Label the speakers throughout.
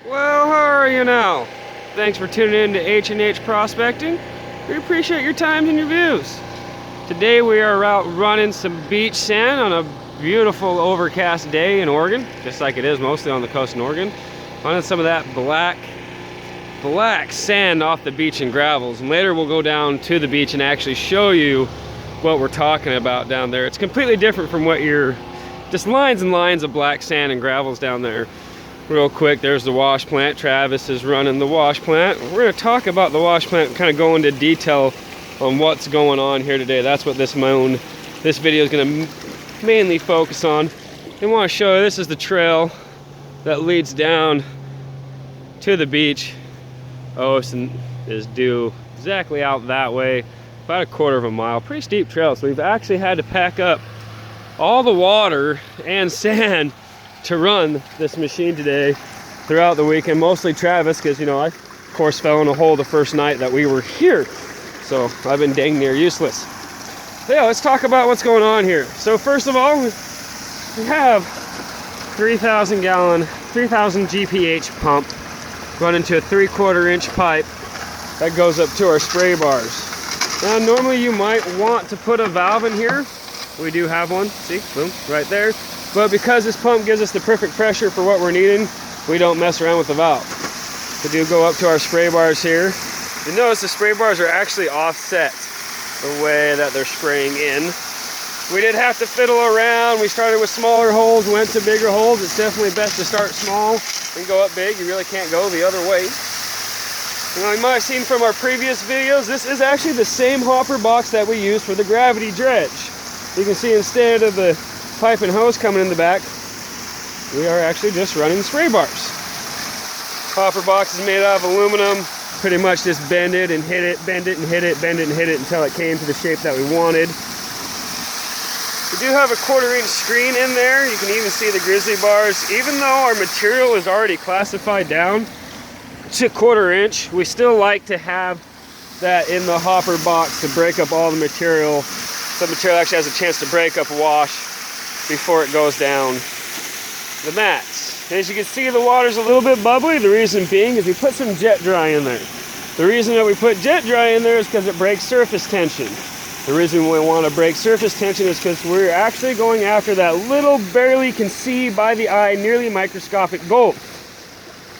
Speaker 1: Well, how are you now? Thanks for tuning in to H&H Prospecting. We appreciate your time and your views. Today we are out running some beach sand on a beautiful overcast day in Oregon, just like it is mostly on the coast in Oregon. Running some of that black sand off the beach and gravels. And later we'll go down to the beach and actually show you what we're talking about down there. It's completely different from what you're, just lines and lines of black sand and gravels down there. Real quick, there's the wash plant. Travis is running the wash plant. We're going to talk about the wash plant and kind of go into detail on what's going on here today. That's what this video is going to mainly focus on. I want to show you, this is the trail that leads down to the beach. Ocean is due exactly out that way, about a quarter of a mile. Pretty steep trail, so we've actually had to pack up all the water and sand to run this machine today throughout the weekend. Mostly Travis, because I of course fell in a hole the first night that we were here, so I've been dang near useless. So yeah, let's talk about what's going on here. So first of all, we have 3,000 GPH pump running to a 3/4 inch pipe that goes up to our spray bars. Now normally you might want to put a valve in here. We do have one, see, boom, right there. But because this pump gives us the perfect pressure for what we're needing, we don't mess around with the valve. We do go up to our spray bars here. You notice the spray bars are actually offset the way that they're spraying in. We did have to fiddle around. We started with smaller holes, went to bigger holes. It's definitely best to start small and go up big. You really can't go the other way. You might have seen from our previous videos, this is actually the same hopper box that we used for the gravity dredge. You can see instead of the pipe and hose coming in the back, we are actually just running spray bars. Hopper box is made out of aluminum. Pretty much just bend it and hit it, bend it and hit it, bend it and hit it until it came to the shape that we wanted. We do have a 1/4 inch screen in there. You can even see the grizzly bars. Even though our material is already classified down to 1/4 inch, we still like to have that in the hopper box to break up all the material. So the material actually has a chance to break up, wash before it goes down the mats. As you can see, the water's a little bit bubbly. The reason being is we put some jet dry in there. The reason that we put jet dry in there is because it breaks surface tension. The reason we want to break surface tension is because we're actually going after that little, barely can see by the eye, nearly microscopic gold.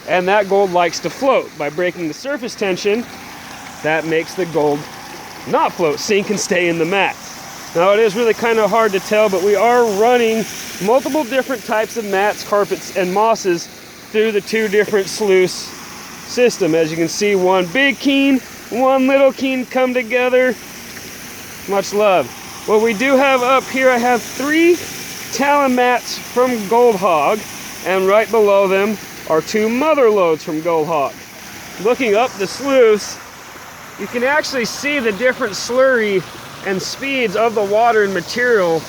Speaker 1: And that gold likes to float. By breaking the surface tension, that makes the gold not float, sink and stay in the mat. Now it is really kind of hard to tell, but we are running multiple different types of mats, carpets, and mosses through the 2 different sluice system. As you can see, one big keen, one little keen come together. Much love. What we do have up here, I have 3 talon mats from Gold Hog, and right below them are 2 mother loads from Gold Hog. Looking up the sluice, you can actually see the different slurry and speeds of the water and material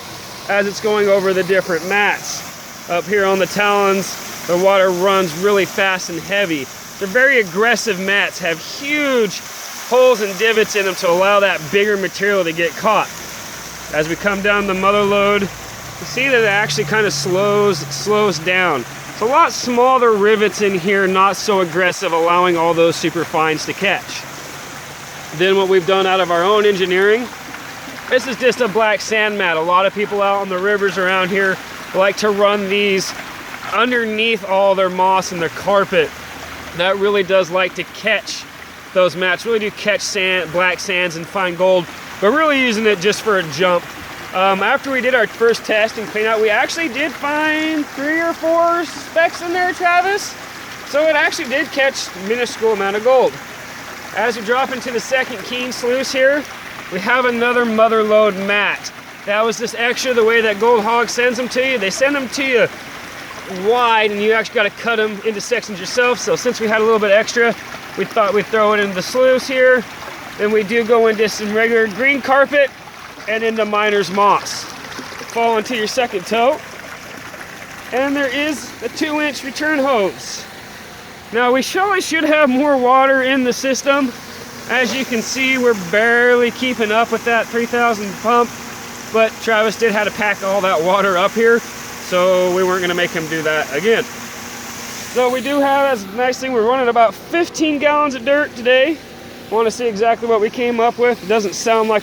Speaker 1: as it's going over the different mats. Up here on the talons, the water runs really fast and heavy. They're very aggressive mats, have huge holes and divots in them to allow that bigger material to get caught. As we come down the mother load, you see that it actually kind of slows down. It's a lot smaller rivets in here, not so aggressive, allowing all those super fines to catch. Then what we've done out of our own engineering, this is just a black sand mat. A lot of people out on the rivers around here like to run these underneath all their moss and their carpet. That really does like to catch those mats, really do catch sand, black sands and fine gold, but really using it just for a jump. After we did our first test and clean out, we actually did find 3 or 4 specks in there, Travis. So it actually did catch a minuscule amount of gold. As we drop into the second keen sluice here, we have another mother load mat. That was just extra the way that Gold Hog sends them to you. They send them to you wide and you actually got to cut them into sections yourself. So since we had a little bit extra, we thought we'd throw it into the sluice here. Then we do go into some regular green carpet and into miner's moss. Fall into your second toe. And there is a 2-inch return hose. Now we surely should have more water in the system. As you can see, we're barely keeping up with that 3,000 pump, but Travis did have to pack all that water up here, so we weren't going to make him do that again. So we do have, as a nice thing, we're running about 15 gallons of dirt today. Want to see exactly what we came up with. It doesn't sound like